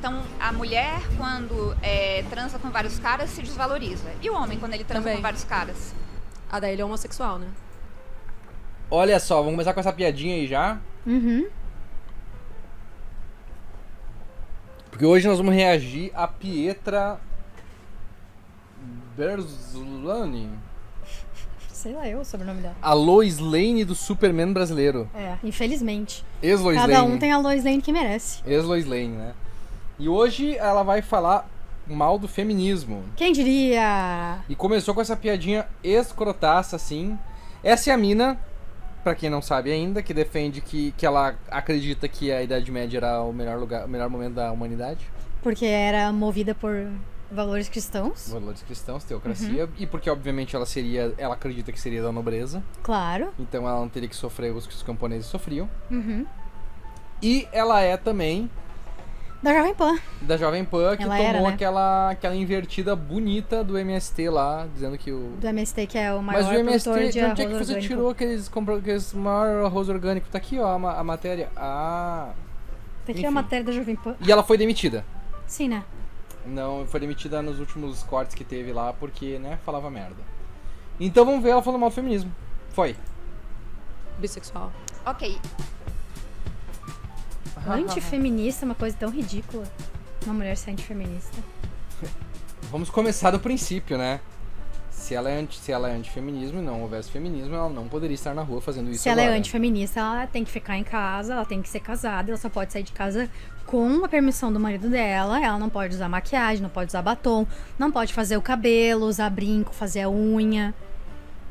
Então, a mulher, quando transa com vários caras, se desvaloriza. E o homem, quando ele transa Também. com vários caras? Ah, daí ele é homossexual, né? Olha só, vamos começar com essa piadinha aí já. Uhum. Porque hoje nós vamos reagir a Pietra Berzulani. Sei lá eu o sobrenome dela. A Lois Lane do Superman brasileiro. É, infelizmente. Ex-Lois Lane. Cada um tem a Lois Lane que merece. Ex-Lois Lane, né? E hoje ela vai falar mal do feminismo. Quem diria? E começou com essa piadinha escrotaça, assim. Essa é a mina, pra quem não sabe ainda, que defende que ela acredita que a Idade Média era o melhor lugar, o melhor momento da humanidade. Porque era movida por valores cristãos. Valores cristãos, teocracia. E porque, obviamente, ela acredita que seria da nobreza. Claro. Então ela não teria que sofrer os que os camponeses sofriam. Uhum. E ela é também Da Jovem Pan. da Jovem Pan, que Ela tomou era, né? aquela invertida bonita do MST lá, dizendo que o... Do MST, que é o maior Mas o MST, produtor de onde é que arroz você orgânico. tirou aqueles maior arroz orgânico? Tá aqui, ó, a matéria. Ah... Tá aqui Enfim. a matéria da Jovem Pan. E ela foi demitida. Sim, né? Não, foi demitida nos últimos cortes que teve lá, porque, né, falava merda. Então vamos ver ela falando mal do feminismo. Foi. Bissexual. Ok. Antifeminista é uma coisa tão ridícula. Uma mulher ser antifeminista. Vamos começar do princípio, né? Se ela é antifeminismo e não houvesse feminismo, ela não poderia estar na rua fazendo isso Se ela agora. é antifeminista, ela tem que ficar em casa, ela tem que ser casada, ela só pode sair de casa com a permissão do marido dela, ela não pode usar maquiagem, não pode usar batom, não pode fazer o cabelo, usar brinco, fazer a unha.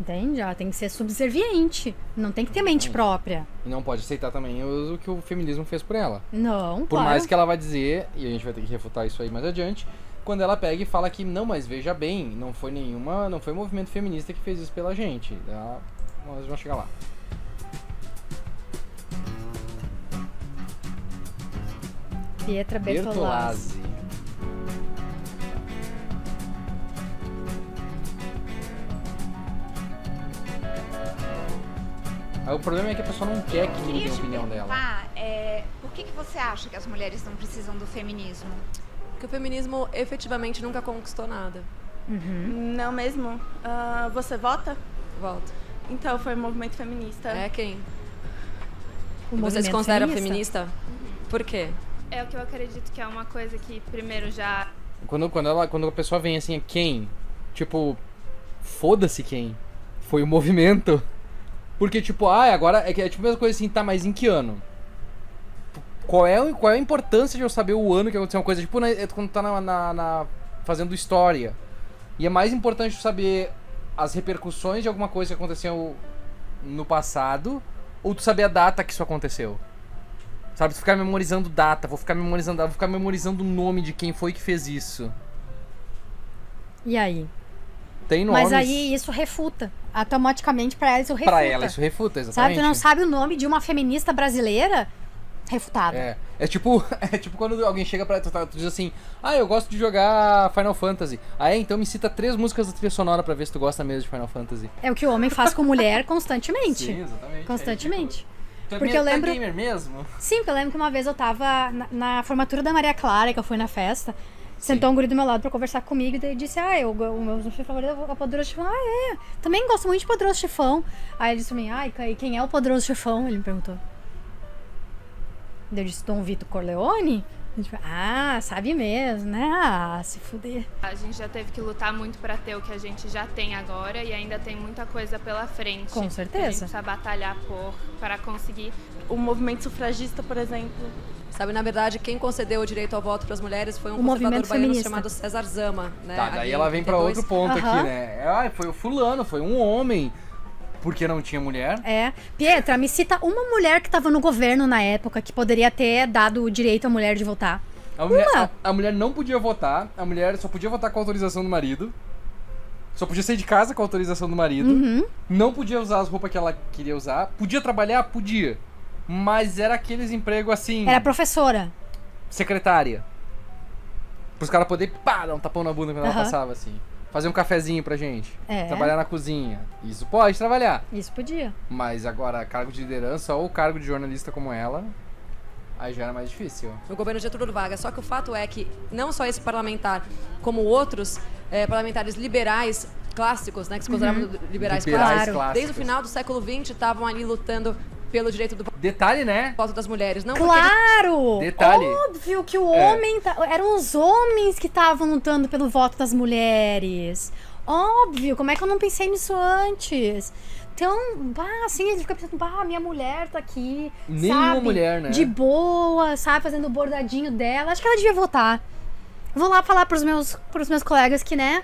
Entende? Ela tem que ser subserviente, não tem que ter mente própria. E não pode aceitar também o que o feminismo fez por ela. Não, Por claro. mais que ela vai dizer, e a gente vai ter que refutar isso aí mais adiante, quando ela pega e fala que, não, mas veja bem, não foi o movimento feminista que fez isso pela gente. Nós vamos chegar lá. Pietra Bertolazzi. Bertolazzi. Aí o problema é que a pessoa não quer que ninguém Queria dê a te opinião dela. perguntar, por que você acha que as mulheres não precisam do feminismo? Porque o feminismo efetivamente nunca conquistou nada. Não mesmo? Você vota? Volta. Então, foi o movimento feminista. É quem? O Você se movimento considera feminista. feminista? Por quê? É o que eu acredito que é uma coisa que, primeiro, já... Quando a pessoa vem assim, é quem? Tipo, foda-se quem. Foi o movimento. Porque, tipo, agora é tipo a mesma coisa assim, tá, mas em que ano? Qual é a importância de eu saber o ano que aconteceu uma coisa? Tipo, quando tá fazendo história. E é mais importante tu saber as repercussões de alguma coisa que aconteceu no passado, ou tu saber a data que isso aconteceu. Sabe, tu ficar memorizando data, vou ficar memorizando o nome de quem foi que fez isso. E aí? Tem nomes. Mas aí isso refuta. Automaticamente pra ela isso refuta. Pra ela isso refuta, Sabe, exatamente. tu não sabe o nome de uma feminista brasileira? Refutado. É tipo quando alguém chega pra tu diz assim, eu gosto de jogar Final Fantasy. Então me cita 3 músicas da trilha sonora pra ver se tu gosta mesmo de Final Fantasy. É o que o homem faz com mulher constantemente. Sim, exatamente. Constantemente. Tu é Porque eu lembro- gamer mesmo? Sim, porque eu lembro que uma vez eu tava na formatura da Maria Clara, que eu fui na festa. Sentou um guri do meu lado pra conversar comigo e daí disse, o meu favorito é o Poderoso Chefão. Também gosto muito de Poderoso Chefão. Aí ele disse pra mim, quem é o Poderoso Chefão? Ele me perguntou. Daí eu disse, Dom Vito Corleone? Ele disse, sabe mesmo, né? Se fuder. A gente já teve que lutar muito pra ter o que a gente já tem agora e ainda tem muita coisa pela frente. Com Que a gente certeza. precisa batalhar para conseguir. O movimento sufragista, por exemplo. Sabe, na verdade, quem concedeu o direito ao voto para as mulheres foi um O conservador movimento baiano feminista. chamado César Zama, né? Tá, daí Ali ela em vem pra 32. outro ponto Aham. aqui, né? Foi o fulano, foi um homem. Porque não tinha mulher. Pietra, me cita uma mulher que tava no governo na época que poderia ter dado o direito à mulher de votar. A mulher não podia votar, a mulher só podia votar com a autorização do marido. Só podia sair de casa com a autorização do marido. Não podia usar as roupas que ela queria usar. Podia trabalhar? Podia. Mas era aqueles empregos assim... Era professora. Secretária. Pros caras poderem, dar um tapão na bunda quando ela Aham. passava, assim. Fazer um cafezinho pra gente. É. Trabalhar na cozinha. Isso pode trabalhar. Isso podia. Mas agora, cargo de liderança ou cargo de jornalista como ela... Aí já era mais difícil. No governo Getúlio Vargas. Só que o fato é que não só esse parlamentar, como outros parlamentares liberais clássicos, né, que se consideravam liberais clássicos, clássicos. desde o final do século XX estavam ali lutando pelo direito do Detalhe, né? voto das mulheres. Não porque Claro! Detalhe. Óbvio que o homem... Eram os homens que estavam lutando pelo voto das mulheres. Óbvio, como é que eu não pensei nisso antes? Então, assim, ele fica pensando, minha mulher tá aqui, Nenhuma sabe? mulher, né? De boa, sabe? Fazendo o bordadinho dela. Acho que ela devia votar. Vou lá falar pros meus colegas que, né?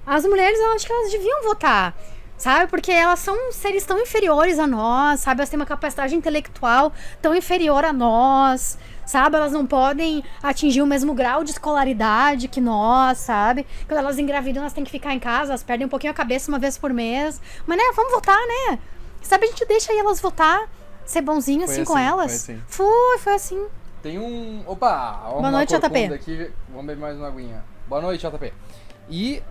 As mulheres, eu acho que elas deviam votar. Sabe? Porque elas são seres tão inferiores a nós, sabe? Elas têm uma capacidade intelectual tão inferior a nós, sabe? Elas não podem atingir o mesmo grau de escolaridade que nós, sabe? Quando elas engravidam, elas têm que ficar em casa, elas perdem um pouquinho a cabeça uma vez por mês. Mas, né? Vamos votar, né? Sabe? A gente deixa aí elas votar, ser bonzinho assim com elas. Foi assim. Tem um... Opa! Boa noite, JP. Aqui. Vamos beber mais uma aguinha. Boa noite, JP. E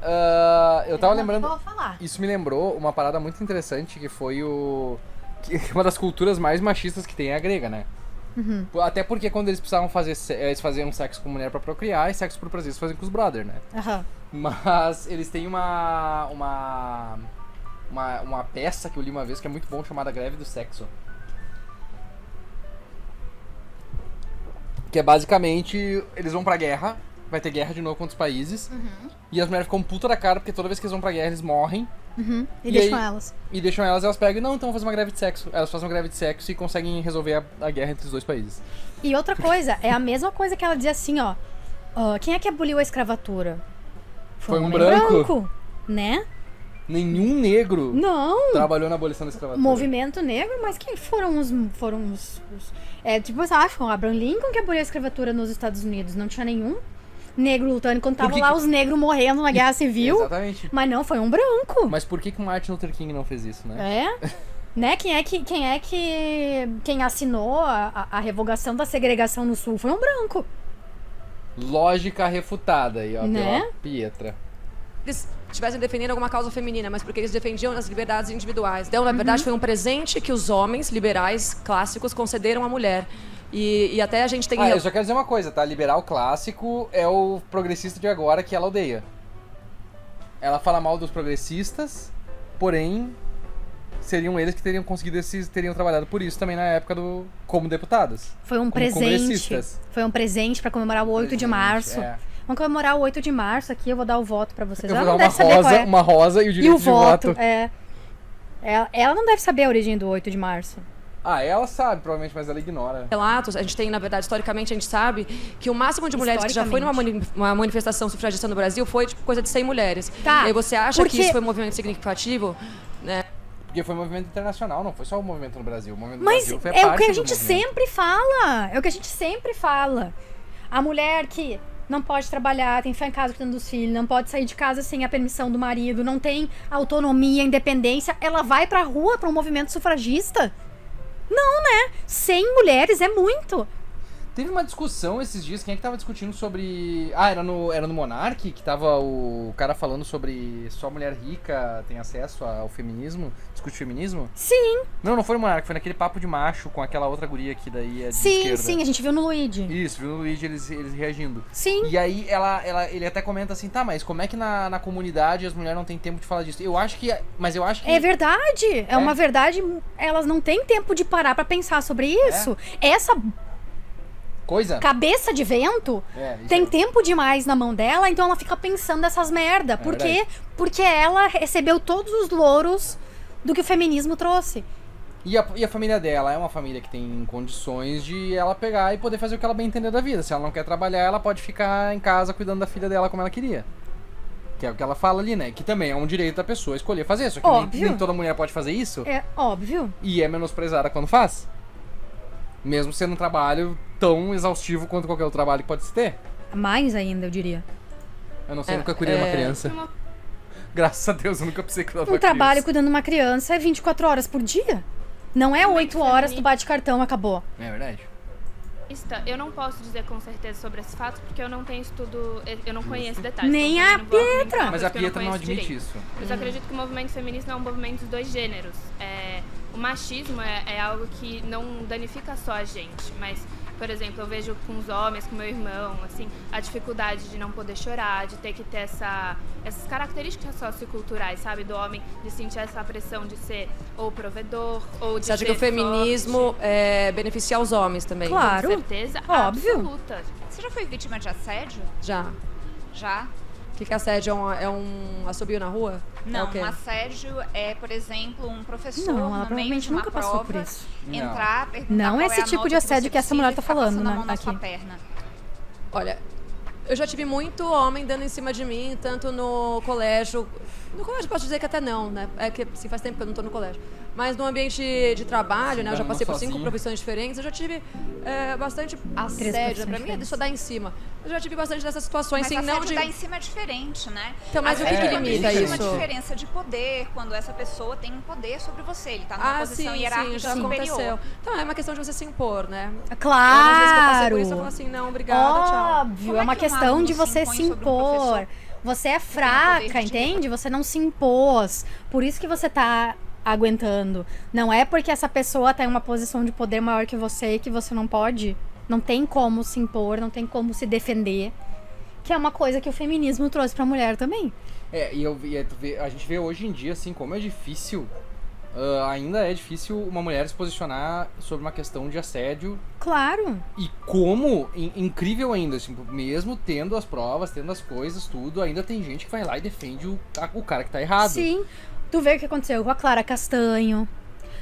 eu tava lembrando... Vou falar. Isso me lembrou uma parada muito interessante, que foi uma das culturas mais machistas que tem é a grega, né? Uhum. Até porque quando eles precisavam fazer... Eles faziam sexo com mulher pra procriar e sexo por prazer eles faziam com os brother, né? Aham. Mas eles têm uma peça que eu li uma vez que é muito bom, chamada Greve do Sexo. Que é basicamente, eles vão pra guerra, vai ter guerra de novo contra os países, e as mulheres ficam puta da cara, porque toda vez que eles vão pra guerra eles morrem. Uhum. E E deixam aí- elas. E deixam elas pegam, não, então vamos fazer uma greve de sexo. Elas fazem uma greve de sexo e conseguem resolver a guerra entre os dois países. E outra coisa, é a mesma coisa que ela dizia assim, ó. Quem é que aboliu a escravatura? Foi um homem branco. Né? Nenhum negro Não! trabalhou na abolição da escravatura. Movimento negro, mas quem foram os tipo, foi o Abraham Lincoln que aboliu a escravatura nos Estados Unidos. Não tinha nenhum negro lutando enquanto Por tava que lá que- os negros morrendo na Guerra Civil. Exatamente. Mas não, foi um branco. Mas por que o Martin Luther King não fez isso, né? É? Né? Quem assinou a revogação da segregação no Sul foi um branco. Lógica refutada aí, ó, Né? pela Pietra. eles estivessem defendendo alguma causa feminina, mas porque eles defendiam as liberdades individuais. Então, na verdade, foi um presente que os homens liberais clássicos concederam à mulher. E até a gente tem... Eu só quero dizer uma coisa, tá? Liberal clássico é o progressista de agora que ela odeia. Ela fala mal dos progressistas, porém seriam eles que teriam trabalhado por isso também na época como deputadas. Foi um Como presente. congressistas. Foi um presente pra comemorar o 8 de Presente, março. é. Vamos comemorar o 8 de março aqui, eu vou dar o voto pra vocês. Eu Ela vou não dar deve saber qual é. uma rosa e o E direito o de voto, voto. é. Ela não deve saber a origem do 8 de março. Ah, ela sabe, provavelmente, mas ela ignora. relatos, a gente tem, na verdade, historicamente, a gente sabe que o máximo de mulheres que já foi uma manifestação sufragista no Brasil foi tipo, coisa de 100 mulheres. Tá, E aí você acha porque- que isso foi um movimento significativo? Né? Porque foi um movimento internacional, não foi só o movimento no Brasil. O movimento no Mas Brasil foi é o parte que a do gente movimento. sempre fala. É o que a gente sempre fala. A mulher que não pode trabalhar, tem que ficar em casa cuidando dos filhos, não pode sair de casa sem a permissão do marido, não tem autonomia, independência, ela vai pra rua pra um movimento sufragista? Não, né? 100 mulheres é muito. Teve uma discussão esses dias, quem é que tava discutindo sobre... Ah, era no Monark, que tava o cara falando sobre só mulher rica tem acesso ao feminismo, discute feminismo? Sim, Não foi no Monark, foi naquele papo de macho com aquela outra guria que daí é de sim, esquerda. sim, a gente viu no Luigi. Isso, viu no Luigi eles reagindo. Sim. E aí ele até comenta assim, tá, mas como é que na comunidade as mulheres não têm tempo de falar disso? Eu acho que... É verdade, é uma verdade, elas não têm tempo de parar pra pensar sobre isso. Essa Coisa? cabeça de vento Isso tem é. tempo demais na mão dela, então ela fica pensando nessas merda. Por quê? verdade. Porque ela recebeu todos os louros do que o feminismo trouxe. E a família dela é uma família que tem condições de ela pegar e poder fazer o que ela bem entender da vida. Se ela não quer trabalhar, ela pode ficar em casa cuidando da filha dela como ela queria. Que é o que ela fala ali, né? Que também é um direito da pessoa escolher fazer. Só que Óbvio. nem toda mulher pode fazer isso. É óbvio. E é menosprezada quando faz. Mesmo sendo um trabalho tão exaustivo quanto qualquer outro trabalho que pode se ter. Mais ainda, eu diria. Eu não sei, eu nunca cuidei de uma criança. Graças a Deus, eu nunca precisei cuidar de Um uma trabalho criança. cuidando de uma criança é 24 horas por dia. Não é 8 horas, tu bate cartão, acabou. É verdade. Eu não posso dizer com certeza sobre esse fato, porque eu não tenho estudo, eu não conheço detalhes. Nem então a também não vou Pietra. argumentar Mas coisa a que eu Pietra não conheço admite direito. isso. Mas eu acredito que o movimento feminista é um movimento dos dois gêneros. O machismo é algo que não danifica só a gente, mas Por exemplo, eu vejo com os homens, com meu irmão, assim, a dificuldade de não poder chorar, de ter que ter essas características socioculturais, sabe? Do homem, de sentir essa pressão de ser ou provedor, ou de Você acha ser que o feminismo beneficia os homens também? Claro. Com certeza Óbvio. absoluta. Você já foi vítima de assédio? Já. Já? O que assédio é um assobio na rua? Não, É o quê? um assédio é, por exemplo, um professor Não, ela no meio provavelmente de uma nunca passou por prova isso. entrar, perguntar Não qual esse é a tipo nota de assédio que essa você mulher precisa tá e ficar falando, passando a né, mão na aqui. sua perna. Olha, eu já tive muito homem dando em cima de mim, tanto no colégio. No colégio posso dizer que até não, né? É que assim, faz tempo que eu não tô no colégio. Mas no ambiente de trabalho, né? Eu já Dando passei por 5 sozinho. profissões diferentes. Eu já tive bastante assédio. profissões Pra mim é diferentes. disso dar em cima. Eu já tive bastante dessas situações, Mas assim, assédio não de... dar em cima é diferente, né? Então, mas o que Assédio que quando limita existe isso? uma diferença de poder, quando essa pessoa tem um poder sobre você. Ele tá numa posição hierárquica já superior. aconteceu. Então, é uma questão de você se impor, né? Claro. Às vezes que eu passei por isso, eu falo assim, não, obrigada, tchau. Óbvio, Como é é uma que um questão aluno de se você impõe se sobre um impor. professor? Você é poder fraca, de entende? Você não se impôs. Por isso que você tá aguentando. Não é porque essa pessoa tá em uma posição de poder maior que você que você não pode. Não tem como se impor, não tem como se defender. Que é uma coisa que o feminismo trouxe pra mulher também. A gente vê hoje em dia, assim, como é difícil, ainda é difícil uma mulher se posicionar sobre uma questão de assédio. Claro. E como, incrível ainda, assim, mesmo tendo as provas, tendo as coisas, tudo, ainda tem gente que vai lá e defende o cara que tá errado. Sim. Tu vê o que aconteceu com a Clara Castanho,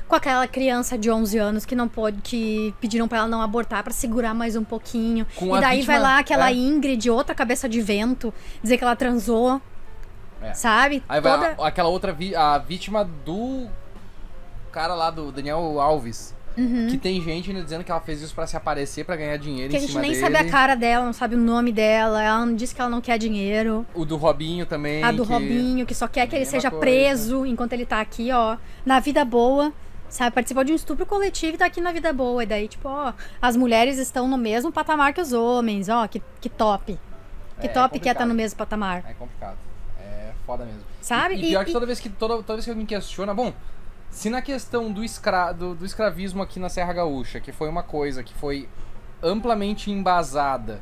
com aquela criança de 11 anos que não pôde, que pediram pra ela não abortar pra segurar mais um pouquinho. Com E a daí vítima, vai lá aquela é. Ingrid, outra cabeça de vento, dizer que ela transou. É. Sabe? Aí vai aquela outra, a vítima do cara lá, do Daniel Alves. Que tem gente ainda dizendo que ela fez isso pra se aparecer, pra ganhar dinheiro Que em a gente cima nem dele. sabe a cara dela, não sabe o nome dela. Ela disse que ela não quer dinheiro. O do Robinho também. A do que- Robinho, que só quer que ele Mesma seja coisa. preso enquanto ele tá aqui, ó, na vida boa. Sabe, participou de um estupro coletivo e tá aqui na vida boa. E daí, tipo, ó, as mulheres estão no mesmo patamar que os homens, ó, que top. Que É top que é estar complicado. no mesmo patamar. É complicado. É foda mesmo. Sabe? E pior que toda vez que eu me questiono, bom, se na questão do escravismo aqui na Serra Gaúcha, que foi uma coisa que foi amplamente embasada,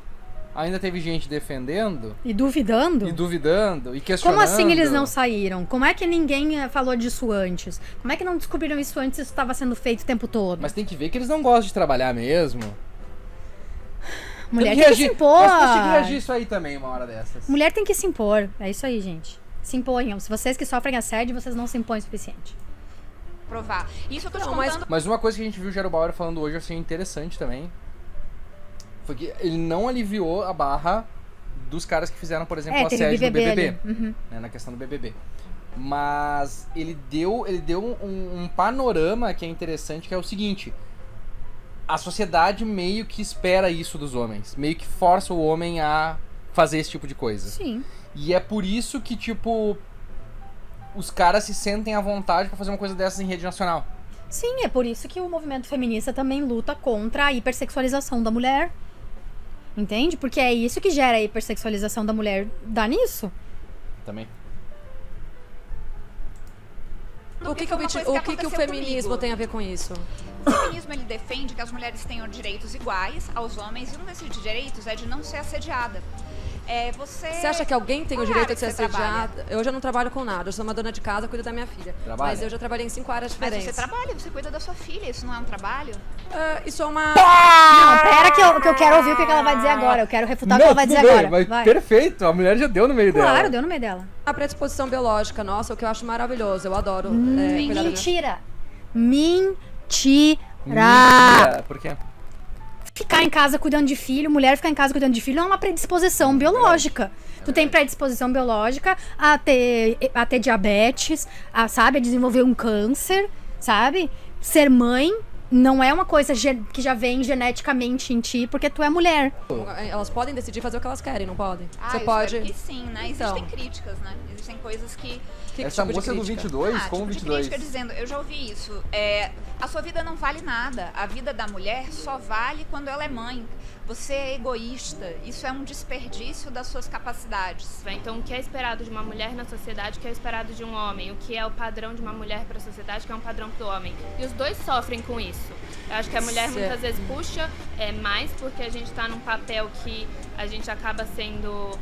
ainda teve gente defendendo E duvidando? e duvidando e questionando. Como assim eles não saíram? Como é que ninguém falou disso antes? Como é que não descobriram isso antes se isso estava sendo feito o tempo todo? Mas tem que ver que eles não gostam de trabalhar mesmo. Mulher tem que se impor. Mas tem que reagir isso aí também uma hora dessas. Mulher tem que se impor. É isso aí, gente. Se imponham. Se vocês que sofrem assédio, vocês não se impõem o suficiente. Provar. Isso eu tô te Não, mas- contando. Mas uma coisa que a gente viu o Gero Bauer falando hoje, eu achei interessante também, foi que ele não aliviou a barra dos caras que fizeram, por exemplo, o teve assédio no BBB. ali. Uhum. Né, na questão do BBB. Mas ele deu um panorama que é interessante, que é o seguinte: a sociedade meio que espera isso dos homens, meio que força o homem a fazer esse tipo de coisa. Sim. E é por isso que, tipo, os caras se sentem à vontade pra fazer uma coisa dessas em rede nacional. Sim, é por isso que o movimento feminista também luta contra a hipersexualização da mulher. Entende? Porque é isso que gera a hipersexualização da mulher. Dá nisso. Também. O que, Foi uma coisa o aconteceu feminismo comigo. tem a ver com isso? O feminismo ele defende que as mulheres tenham direitos iguais aos homens e um desses direitos é de não ser assediada. Você acha que alguém tem o Qual direito área de ser que você trabalha? assediada? Eu já não trabalho com nada, eu sou uma dona de casa, cuido da minha filha. Trabalha? Mas eu já trabalhei em 5 áreas Mas diferentes. você trabalha, você cuida da sua filha, isso não é um trabalho? Isso é uma... Não, pera que eu quero ouvir o que ela vai dizer agora. Eu quero refutar o que ela vai dizer tudo bem, agora. Mas Vai. perfeito, a mulher já deu no meio dela. Claro, deu no meio dela. A predisposição biológica, nossa, o que eu acho maravilhoso. Eu adoro cuidar da minha Mentira. Mentira. Mentira. Por quê? Ficar em casa cuidando de filho, mulher ficar em casa cuidando de filho é uma predisposição biológica. Tu tem predisposição biológica a ter diabetes, sabe? A desenvolver um câncer, sabe? Ser mãe não é uma coisa que já vem geneticamente em ti, porque tu é mulher. Elas podem decidir fazer o que elas querem, não podem? Eu espero que sim, né? Então. Existem críticas, né? Existem coisas que... Essa tipo de moça do crítica? 22, como tipo 22? de crítica dizendo, eu já ouvi isso, a sua vida não vale nada, a vida da mulher só vale quando ela é mãe. você é egoísta, isso é um desperdício das suas capacidades. Então, o que é esperado de uma mulher na sociedade, o que é esperado de um homem, o que é o padrão de uma mulher para a sociedade, o que é um padrão para o homem. E os dois sofrem com isso. Eu acho que a mulher muitas vezes puxa mais porque a gente está num papel que a gente acaba sendo...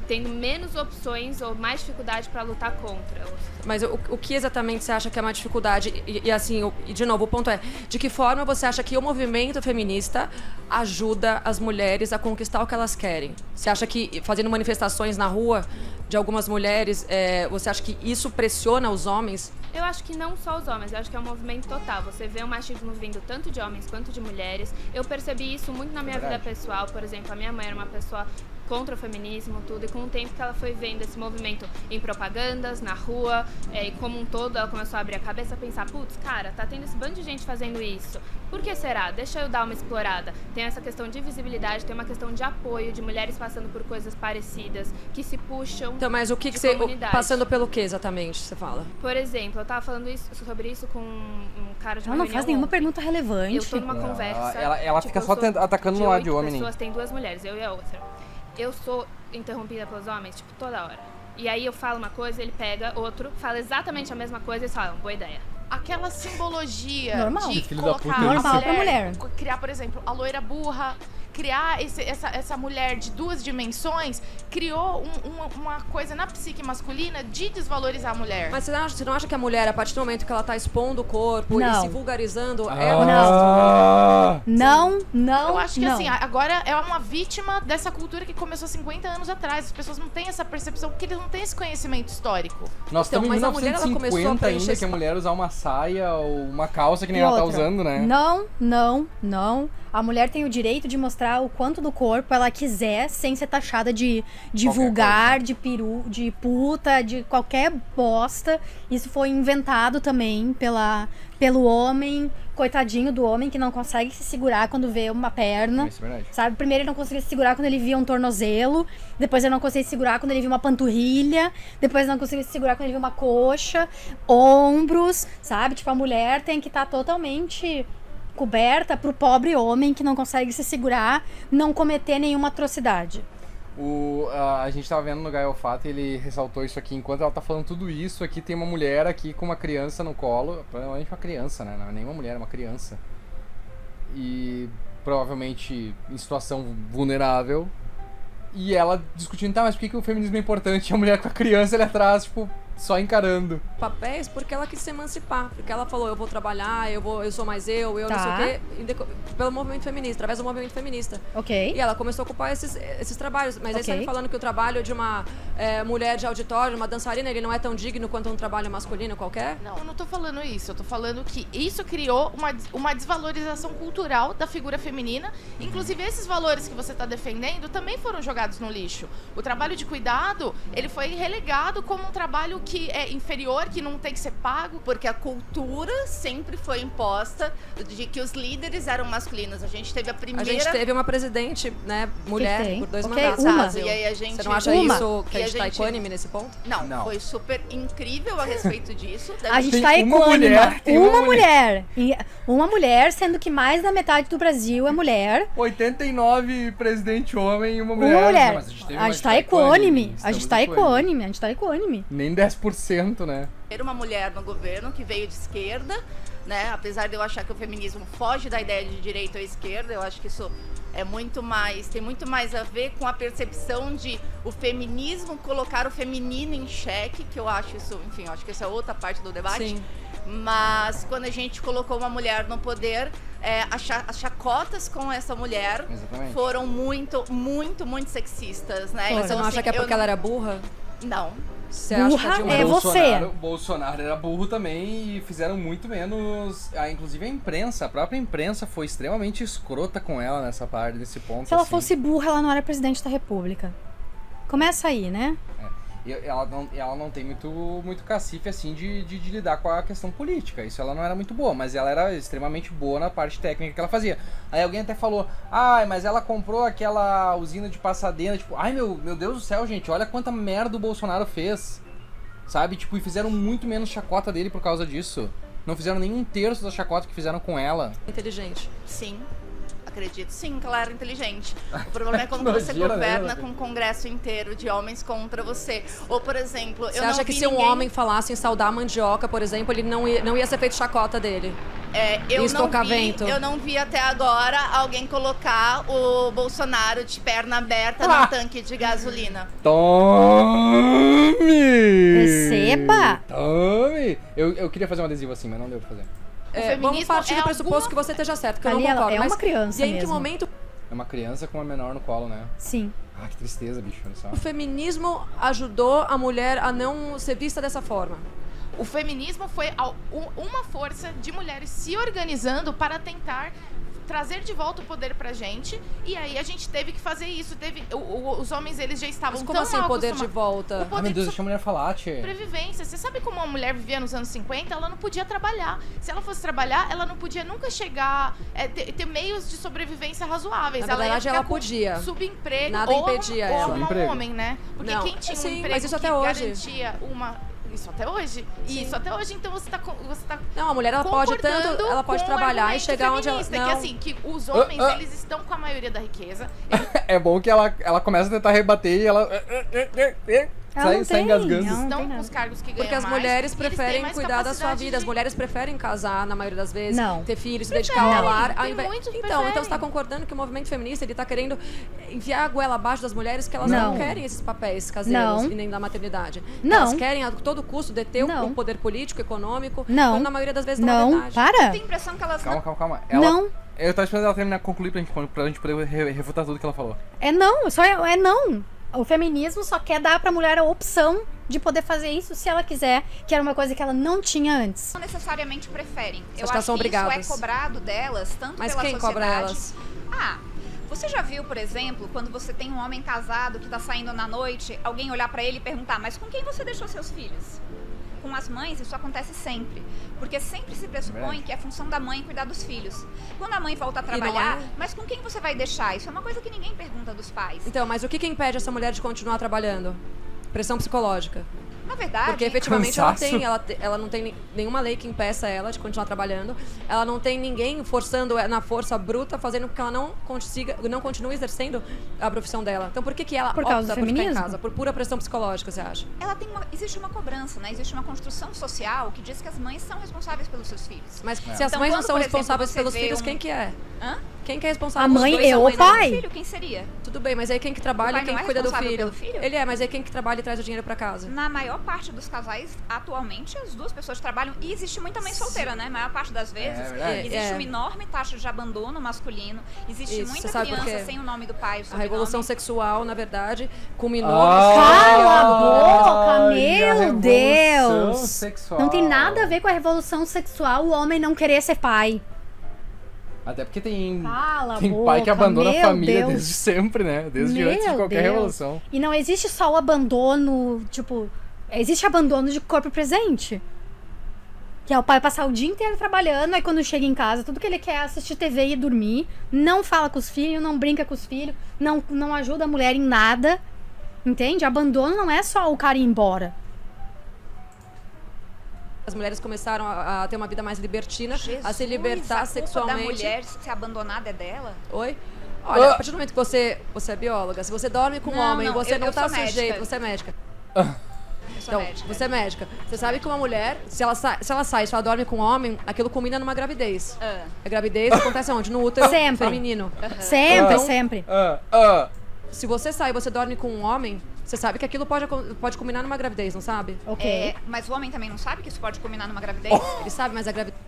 tendo menos opções ou mais dificuldade para lutar contra. Mas o que exatamente você acha que é uma dificuldade? E assim, de novo, o ponto é, de que forma você acha que o movimento feminista ajuda as mulheres a conquistar o que elas querem? Você acha que fazendo manifestações na rua de algumas mulheres, você acha que isso pressiona os homens? Eu acho que não só os homens, eu acho que é um movimento total. Você vê o machismo vindo tanto de homens quanto de mulheres. Eu percebi isso muito na minha vida pessoal. Por exemplo, a minha mãe era uma pessoa contra o feminismo, tudo, e com o tempo que ela foi vendo esse movimento em propagandas, na rua, e como um todo, ela começou a abrir a cabeça a pensar, putz, cara, tá tendo esse bando de gente fazendo isso. Por que será? Deixa eu dar uma explorada. Tem essa questão de visibilidade, tem uma questão de apoio, de mulheres passando por coisas parecidas, que se puxam. Então, mas o que você... Passando pelo que exatamente, você fala? Por exemplo, eu tava falando sobre isso com um cara de uma Ela não faz nenhuma pergunta relevante. Eu tô numa conversa... Ela fica só atacando no lado de homem. Pessoas, tem 2 mulheres, eu e a outra. Eu sou interrompida pelos homens, tipo, toda hora. E aí eu falo uma coisa, ele pega outro, fala exatamente a mesma coisa e fala, boa ideia. Aquela simbologia Normal. de Filho da colocar puta, normal pra mulher. Criar, por exemplo, a loira burra, criar essa mulher de 2 dimensões, criou uma coisa na psique masculina de desvalorizar a mulher. Mas você não acha que a mulher, a partir do momento que ela tá expondo o corpo Não. e se vulgarizando, Não. Eu acho que assim, agora é uma vítima dessa cultura que começou 50 anos atrás. As pessoas não têm essa percepção porque eles não têm esse conhecimento histórico. Nós Então, estamos em mas a mulher, ela começou a 1950 preencher ainda, que a mulher usar uma saia ou uma calça que nem E ela tá outra, usando, né? Não. A mulher tem o direito de mostrar o quanto do corpo ela quiser, sem ser taxada de vulgar, de peru, de puta, de qualquer bosta. Isso foi inventado também pelo homem, coitadinho do homem que não consegue se segurar quando vê uma perna. Isso é verdade. Sabe? Primeiro ele não conseguia se segurar quando ele via um tornozelo, depois ele não conseguia se segurar quando ele via uma panturrilha, depois ele não conseguia se segurar quando ele via uma coxa, ombros, sabe? Tipo, a mulher tem que estar totalmente coberta pro pobre homem que não consegue se segurar, não cometer nenhuma atrocidade. A gente tava vendo no Gael Fato e ele ressaltou isso aqui. Enquanto ela tá falando tudo isso, aqui tem uma mulher aqui com uma criança no colo. Provavelmente uma criança, né? Não é nenhuma mulher, é uma criança. E provavelmente em situação vulnerável. E ela discutindo, tá, mas por que o feminismo é importante? E a mulher com a criança ali atrás, tipo, só encarando. Papéis porque ela quis se emancipar. Porque ela falou, eu vou trabalhar, eu sou mais eu não sei o quê. Pelo movimento feminista, através do movimento feminista. Ok. E ela começou a ocupar esses trabalhos. Mas aí você tá me falando que o trabalho de uma mulher de auditório, uma dançarina, ele não é tão digno quanto um trabalho masculino qualquer? Não, eu não tô falando isso. Eu tô falando que isso criou uma desvalorização cultural da figura feminina. Inclusive, esses valores que você tá defendendo também foram jogados no lixo. O trabalho de cuidado, ele foi relegado como um trabalho que é inferior, que não tem que ser pago. Porque a cultura sempre foi imposta de que os líderes eram masculinos. A gente teve a primeira... A gente teve uma presidente, né, mulher, por 2 mandatos. Uma. E aí a gente... Você não acha isso que a gente tá equânime nesse ponto? Não, foi super incrível a respeito disso. A gente Tem tá uma equânime. mulher, tem uma Uma mulher, sendo que mais da metade do Brasil é mulher. 89 presidente homem e uma mulher. Uma mulher. Não, mas A gente tá equânime. A gente tá equânime. equânime. Nem 10%, né? Ter uma mulher no governo que veio de esquerda, né? Apesar de eu achar que o feminismo foge da ideia de direita ou esquerda, eu acho que isso é muito mais, tem muito mais a ver com a percepção de o feminismo colocar o feminino em xeque, que eu acho isso, enfim, eu acho que essa é outra parte do debate. Sim. Mas quando a gente colocou uma mulher no poder, as chacotas com essa mulher Exatamente. foram muito sexistas, né? Você não acha que é porque ela era burra? Não. Você acha que Burra a Dilma é você. Bolsonaro era burro também e fizeram muito menos. Inclusive a imprensa, a própria imprensa foi extremamente escrota com ela nessa parte, nesse ponto. Se ela assim. fosse burra, ela não era presidente da República. Começa aí, né? E ela não tem muito cacife assim de lidar com a questão política. Isso ela não era muito boa, mas ela era extremamente boa na parte técnica que ela fazia. Aí alguém até falou, mas ela comprou aquela usina de Passadena, tipo, meu Deus do céu, gente, olha quanta merda o Bolsonaro fez. Sabe? Tipo, e fizeram muito menos chacota dele por causa disso. Não fizeram nem 1/3 da chacota que fizeram com ela. inteligente. Sim. A acredito sim que ela era inteligente. O problema é quando você Imagina, governa né? com um congresso inteiro de homens contra você. Ou, por exemplo, Você eu não acha que vi se um ninguém- homem falasse em saudar a mandioca, por exemplo, ele não ia ser feito chacota dele? Eu Isso não tocar vi, vento. eu não vi até agora alguém colocar o Bolsonaro de perna aberta no tanque de gasolina. Tome! Receba! Tome! Eu queria fazer um adesivo assim, mas não deu pra fazer. Vamos feminismo partir do é pressuposto alguma- que você esteja certo, que eu Ali não ela concordo. é uma mas criança e aí, em que mesmo. momento É uma criança com uma menor no colo, né? Sim. Ah, que tristeza, bicho, olha só. o feminismo ajudou a mulher a não ser vista dessa forma? O feminismo foi uma força de mulheres se organizando para tentar trazer de volta o poder pra gente. E aí a gente teve que fazer isso. Os homens, eles já estavam Mas como tão assim mal poder de acostumados. volta? O Ah, poder meu Deus, de deixa a mulher falar, tia. sobrevivência. Você sabe como uma mulher vivia nos anos 50? Ela não podia trabalhar. Se ela fosse trabalhar, ela não podia nunca chegar... ter meios de sobrevivência razoáveis. Na verdade, ia ficar ela com podia. Subemprego. Nada ou impedia ou ela. arrumar um Subemprego. homem, né? Porque Não, quem tinha um sim, emprego mas isso que até hoje. garantia uma... Isso até hoje? Isso até hoje, então você tá Não, a mulher ela pode concordando tanto, ela pode com o trabalhar e argumento chegar onde ela feminista, não. que assim, que os homens, eles estão com a maioria da riqueza. É bom que ela começa a tentar rebater e ela... Ela não sai tem, engasgando. não Estão tem com nada. os cargos que ganham Porque as mais, mulheres e eles têm preferem mais cuidar da sua capacidade vida, as de- mulheres preferem casar na maioria das vezes, Não. ter filhos, se dedicar ao lar. Tem ao invés... muitos que Então você preferem. está concordando que o movimento feminista ele está querendo enfiar a goela abaixo das mulheres que elas não, Não. querem esses papéis caseiros Não. e nem da maternidade. Não. Elas querem a todo custo deter Não. o poder político, econômico, Não. quando na maioria das vezes não é Não, verdade. para. Tenho a impressão que elas Calma. Não. Eu tava esperando ela terminar, concluir pra gente poder refutar tudo que ela falou. É não, só é não. O feminismo só quer dar pra mulher a opção de poder fazer isso se ela quiser, que era uma coisa que ela não tinha antes. não necessariamente preferem. Eu Acho que elas são obrigadas. isso é cobrado delas, tanto Mas pela quem sociedade... cobra elas? Ah, você já viu, por exemplo, quando você tem um homem casado que tá saindo na noite, alguém olhar pra ele e perguntar, mas com quem você deixou seus filhos? Com as mães, isso acontece sempre. Porque sempre se pressupõe Verdade. que é função da mãe cuidar dos filhos. Quando a mãe volta a não trabalhar, é? mas com quem você vai deixar? Isso é uma coisa que ninguém pergunta dos pais. Então, mas o que impede essa mulher de continuar trabalhando? Pressão psicológica. Na verdade, Porque efetivamente Cansaço. ela não tem nenhuma lei que impeça ela de continuar trabalhando. Ela não tem ninguém forçando na força bruta, fazendo com que ela não continue exercendo a profissão dela. Então por que ela Por causa opta do por ficar em feminismo? casa? Por pura pressão psicológica, você acha? existe uma cobrança, né? Existe uma construção social que diz que as mães são responsáveis pelos seus filhos. Mas se as Então, mães não quando, são por exemplo, responsáveis você pelos vê filhos, um- quem que é? Hã? Quem que é responsável A pelos mãe dois? e A o mãe não. pai. Filho, quem seria? Tudo bem, mas aí quem que O trabalha pai e quem não que é cuida do responsável filho? pelo filho? Ele é, mas aí quem que trabalha e traz o dinheiro pra casa? Na maior parte dos casais, atualmente, as duas pessoas trabalham. E existe muita mãe solteira, né? A maior parte das vezes. É verdade. Existe É. uma enorme taxa de abandono masculino. Existe Isso, muita você sabe por criança quê? sem o nome do pai. O A sobrenome. revolução sexual, na verdade, culminou Cala a boca, Ai, a meu revolução Deus. sexual. Não tem nada a ver com a revolução sexual o homem não querer ser pai. Até porque tem Cala a pai que boca, abandona a meu família Deus. desde sempre, né? Desde Meu antes de qualquer Deus. revolução. E não existe só o abandono, tipo, existe abandono de corpo presente. Que é o pai passar o dia inteiro trabalhando, aí quando chega em casa, tudo que ele quer é assistir TV e dormir, não fala com os filhos, não brinca com os filhos, não ajuda a mulher em nada. Entende? Abandono não é só o cara ir embora. as mulheres começaram a ter uma vida mais libertina, a se libertar a sexualmente. culpa da mulher ser abandonada é dela? Oi? Olha, a partir do momento que você é bióloga, se você dorme com um Não, homem, não, você eu não tá sou médica. sujeito, você é médica. Eu sou Então, médica. você é médica. Você sabe que uma mulher, se ela sai, se ela dorme com um homem, aquilo culmina numa gravidez. Ah. A gravidez acontece onde? No útero Sempre. feminino. Sempre, Então, sempre. Se você sai e você dorme com um homem, você sabe que aquilo pode culminar numa gravidez, não sabe? Ok. É, mas o homem também não sabe que isso pode culminar numa gravidez? Ele sabe, mas a gravidez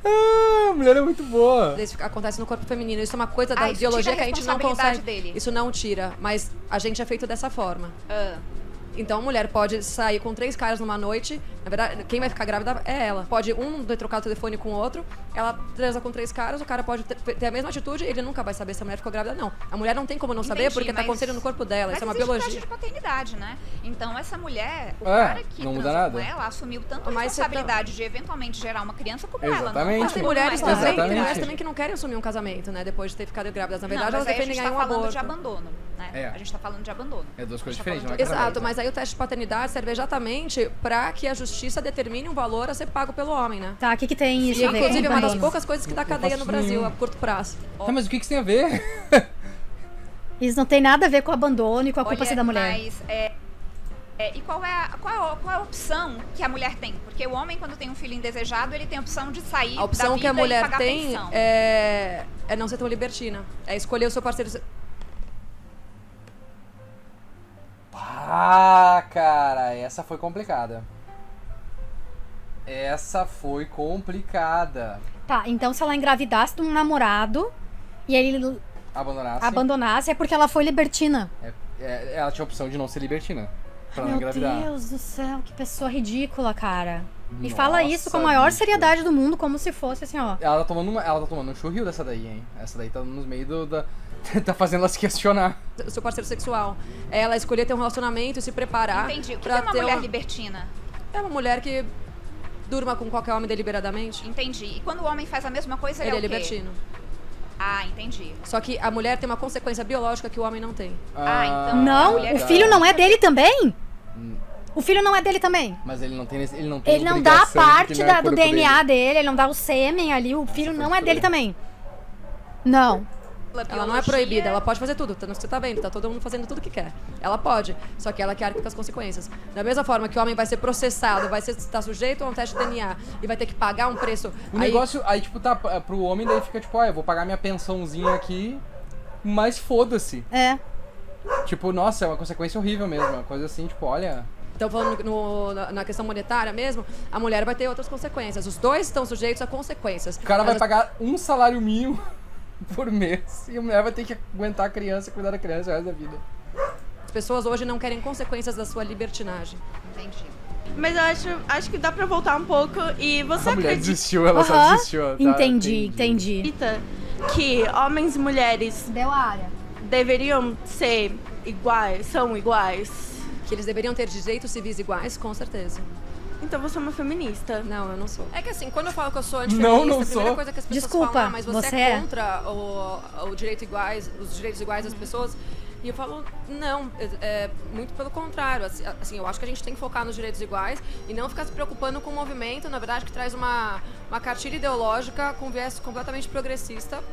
A mulher é muito boa. acontece no corpo feminino. Isso é uma coisa da isso biologia tira que a a gente não responsabilidade consegue. dele. Isso não tira, mas a gente é feito dessa forma. Ah. Então a mulher pode sair com 3 caras numa noite. Na verdade, quem vai ficar grávida é ela. Pode um trocar o telefone com o outro. Ela transa com 3 caras, o cara pode ter a mesma atitude, ele nunca vai saber se a mulher ficou grávida, não. A mulher não tem como não saber Entendi, porque tá mas- acontecendo no corpo dela. Mas Isso é uma existe biologia. teste de paternidade, né? Então essa mulher, o É, cara que não muda transou com nada. ela, assumiu tanto a Mas você tá- responsabilidade de eventualmente gerar uma criança como ela. Exatamente. Não, Mas tem não mulheres é. também, tem Exatamente. mulheres também que não querem assumir um casamento, né? Depois de ter ficado grávidas. Na verdade, não, elas mas aí a defendem gente ganhar tá um falando aborto. de abandono, né? É. A gente tá falando de abandono. É duas coisas A gente tá diferentes, não é falando de Exato, mas aí o teste de paternidade serve exatamente pra que a justiça determine um valor a ser pago pelo homem, né? Tá, o que tem isso E a ver inclusive é com uma das abandono? poucas coisas que dá cadeia no faço Brasil nenhum. a curto prazo. Tá, mas o que isso tem a ver? Isso não tem nada a ver com o abandono e com a culpa ser da mulher. Mas, e qual é a opção que a mulher tem? Porque o homem, quando tem um filho indesejado, ele tem a opção de sair A opção da vida que a e mulher pagar tem pensão. é não ser tão libertina. É escolher o seu parceiro. Ah, cara, essa foi complicada. Essa foi complicada. Tá, então se ela engravidasse de um namorado e ele Abandonasse. abandonasse, é porque ela foi libertina. Ela tinha a opção de não ser libertina. Pra não Meu engravidar. Deus do céu, que pessoa ridícula, cara. E Nossa, fala isso com a maior bicho. seriedade do mundo, como se fosse assim, ó. Ela tá tomando um churril dessa daí, hein? Essa daí tá nos meios tá fazendo ela se questionar. O seu parceiro sexual. É ela escolher ter um relacionamento e se preparar. Entendi. O que pra é uma ter mulher libertina? É uma mulher que durma com qualquer homem deliberadamente. Entendi. E quando o homem faz a mesma coisa, Ele ele é é o quê? libertino. Ah, entendi. Só que a mulher tem uma consequência biológica que o homem não tem. Então, Não, mulher- o filho não é dele também? O filho não é dele também. Mas ele não tem Ele não dá obrigação de parte que não é do corpo DNA dele. dele, ele não dá o sêmen ali, o filho não é dele também. Não. Ela não é proibida, ela pode fazer tudo. Você tá vendo, tá todo mundo fazendo tudo que quer. Ela pode, só que ela que arca com as consequências. Da mesma forma que o homem vai ser processado, vai estar sujeito a um teste de DNA e vai ter que pagar um preço. O negócio, aí tipo, tá, pro homem daí fica tipo, eu vou pagar minha pensãozinha aqui, mas foda-se. É. Tipo, nossa, é uma consequência horrível mesmo, uma coisa assim, tipo, olha... Então, falando na questão monetária mesmo, a mulher vai ter outras consequências. Os dois estão sujeitos a consequências. O cara vai Elas- pagar um salário mínimo por mês e a mulher vai ter que aguentar a criança, cuidar da criança o resto da vida. As pessoas hoje não querem consequências da sua libertinagem. Entendi. Mas eu acho que dá pra voltar um pouco e você A mulher acredita desistiu, ela só Aham. desistiu. Tá? Entendi. que homens e mulheres Deu a área. deveriam ser iguais, são iguais? Que eles deveriam ter direitos civis iguais, com certeza. Então você é uma feminista. Não, eu não sou. É que assim, quando eu falo que eu sou antifeminista, Não a primeira sou. coisa que as pessoas Desculpa, falam, mas você você é é? contra o direito iguais, os direitos iguais das pessoas? E eu falo, não, muito pelo contrário. Assim, eu acho que a gente tem que focar nos direitos iguais e não ficar se preocupando com um movimento, na verdade, que traz uma cartilha ideológica com viés completamente progressista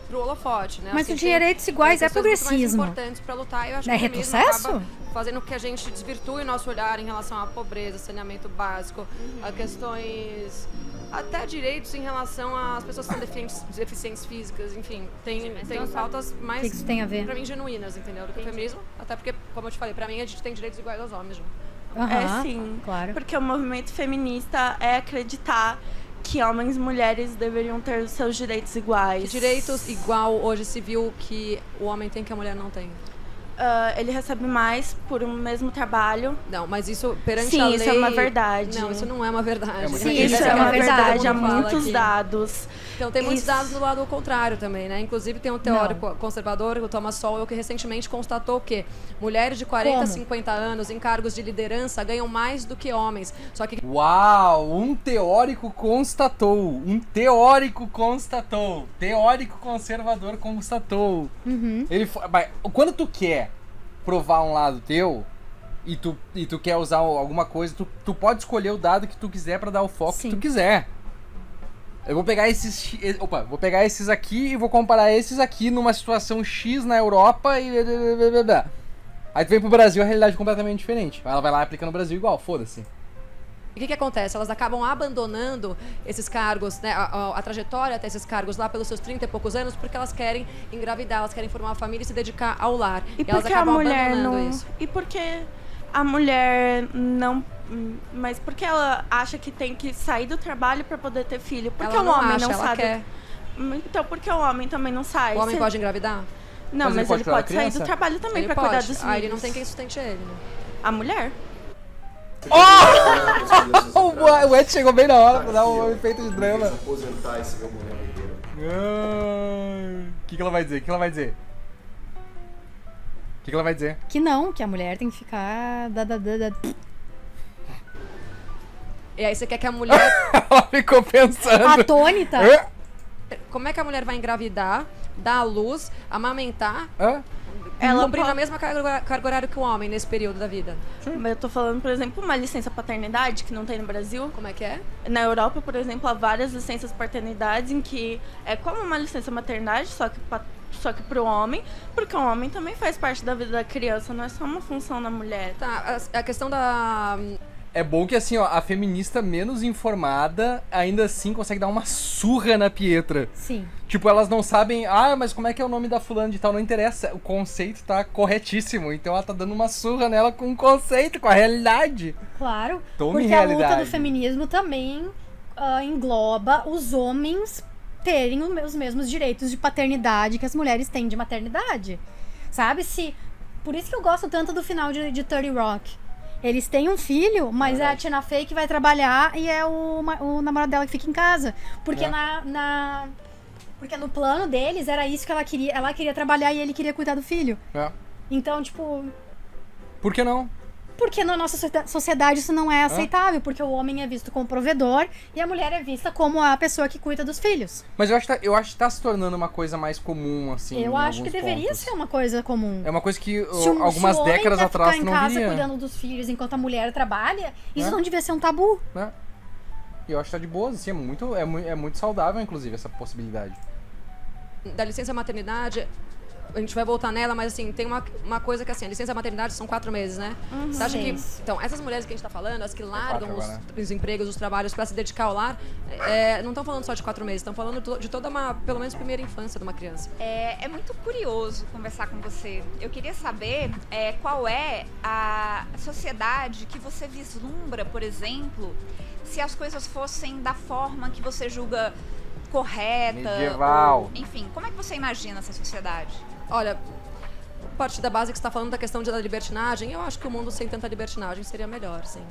pro holofote, né? Mas Assim, os tem direitos iguais é questões muito mais progressismo. importantes pra lutar e eu acho Não é que o feminismo retrocesso? acaba fazendo com que a gente desvirtue o nosso olhar em relação à pobreza, saneamento básico, a questões até direitos em relação às pessoas que são deficientes físicas, enfim, tem pautas O mais que isso tem a ver? pra mim genuínas, entendeu? Do que o feminismo, até porque, como eu te falei, pra mim a gente tem direitos iguais aos homens, Ju. Aham, É sim. claro. Porque o movimento feminista é acreditar que homens e mulheres deveriam ter seus direitos iguais. Que direitos igual hoje se viu que o homem tem que a mulher não tem? Ele recebe mais por um mesmo trabalho. Não, mas isso perante Sim, a lei... isso é uma verdade. Não, isso não é uma verdade. É muito Sim, Essa isso é é a uma cabeça verdade. todo Há mundo fala muitos aqui. dados. Então tem muitos Isso. dados do lado contrário também, né? Inclusive tem um teórico conservador, o Thomas Sowell, que recentemente constatou que mulheres de 40 a Como? 50 anos em cargos de liderança ganham mais do que homens. Só que Uau, um teórico constatou. Teórico conservador constatou. Mas quando tu quer provar um lado teu e tu quer usar alguma coisa, tu pode escolher o dado que tu quiser pra dar o foco Sim. que tu quiser. Eu vou pegar vou pegar esses aqui e vou comparar esses aqui numa situação X na Europa e... Aí tu vem pro Brasil, a realidade é completamente diferente. Ela vai lá e aplica no Brasil igual, foda-se. o que acontece? Elas acabam abandonando esses cargos, né, a trajetória até esses cargos lá pelos seus 30 e poucos anos, porque elas querem engravidar, elas querem formar uma família e se dedicar ao lar. E elas por que a acabam mulher abandonando não... isso. E por que a mulher não... Mas por que ela acha que tem que sair do trabalho pra poder ter filho? Por que Ela o não homem acha, não ela sabe? quer. Então por que o homem também não sai? O homem Se- pode engravidar? Não, Mas mas ele ele pode cuidar da pode sair criança? do trabalho também Ele pra pode. cuidar dos filhos. Ele não tem quem sustente ele, né? A mulher? O Ed chegou bem na hora pra dar um efeito de drama. Aposentar esse meu mulher inteiro. O que ela vai dizer? O que ela vai dizer? O que ela vai dizer? Que não, que a mulher tem que ficar... E aí você quer que a mulher... Ela ficou pensando. Atônita. Como é que a mulher vai engravidar, dar à luz, amamentar, Hã? ela cumprindo a mesma carga horária que o homem nesse período da vida. Eu tô falando, por exemplo, uma licença paternidade que não tem no Brasil. Como é que é? Na Europa, por exemplo, há várias licenças paternidades em que é como uma licença maternidade, só que pro homem, porque o homem também faz parte da vida da criança, não é só uma função da mulher. Tá, a questão da... É bom que, assim, ó, a feminista menos informada ainda assim consegue dar uma surra na Pietra. Sim. Tipo, elas não sabem, mas como é que é o nome da fulana de tal? Não interessa, o conceito tá corretíssimo. Então ela tá dando uma surra nela com o conceito, com a realidade. Claro, Tome porque a luta realidade. do feminismo também engloba os homens terem os mesmos direitos de paternidade que as mulheres têm de maternidade. Sabe? Por isso que eu gosto tanto do final de 30 Rock. Eles têm um filho, mas é a Tina Fey que vai trabalhar e é o namorado dela que fica em casa. Porque porque no plano deles era isso que ela queria. Ela queria trabalhar e ele queria cuidar do filho. É. Então, tipo... Por que não? Porque na nossa sociedade isso não é aceitável. Porque o homem é visto como provedor e a mulher é vista como a pessoa que cuida dos filhos. Mas eu acho que tá se tornando uma coisa mais comum, assim. Eu em acho que alguns deveria pontos. ser uma coisa comum. É uma coisa que Se algumas o homem décadas quer atrás ficar tu em não casa viria. cuidando dos filhos enquanto a mulher trabalha, isso É. não devia ser um tabu. Né? E eu acho que tá de boa, assim, é muito saudável, inclusive, essa possibilidade. Da licença maternidade, a gente vai voltar nela, mas assim, tem uma coisa que assim, a licença maternidade são 4 meses, né? Você acha que... Então, essas mulheres que a gente tá falando, as que largam 4 agora, os empregos, os trabalhos pra se dedicar ao lar, não estão falando só de 4 meses, estão falando de toda uma, pelo menos, primeira infância de uma criança. É muito curioso conversar com você. Eu queria saber qual é a sociedade que você vislumbra, por exemplo, se as coisas fossem da forma que você julga correta. Medieval. Ou, enfim, como é que você imagina essa sociedade? Olha, a partir da base que você está falando da questão da libertinagem, eu acho que o mundo sem tanta libertinagem seria melhor, sim.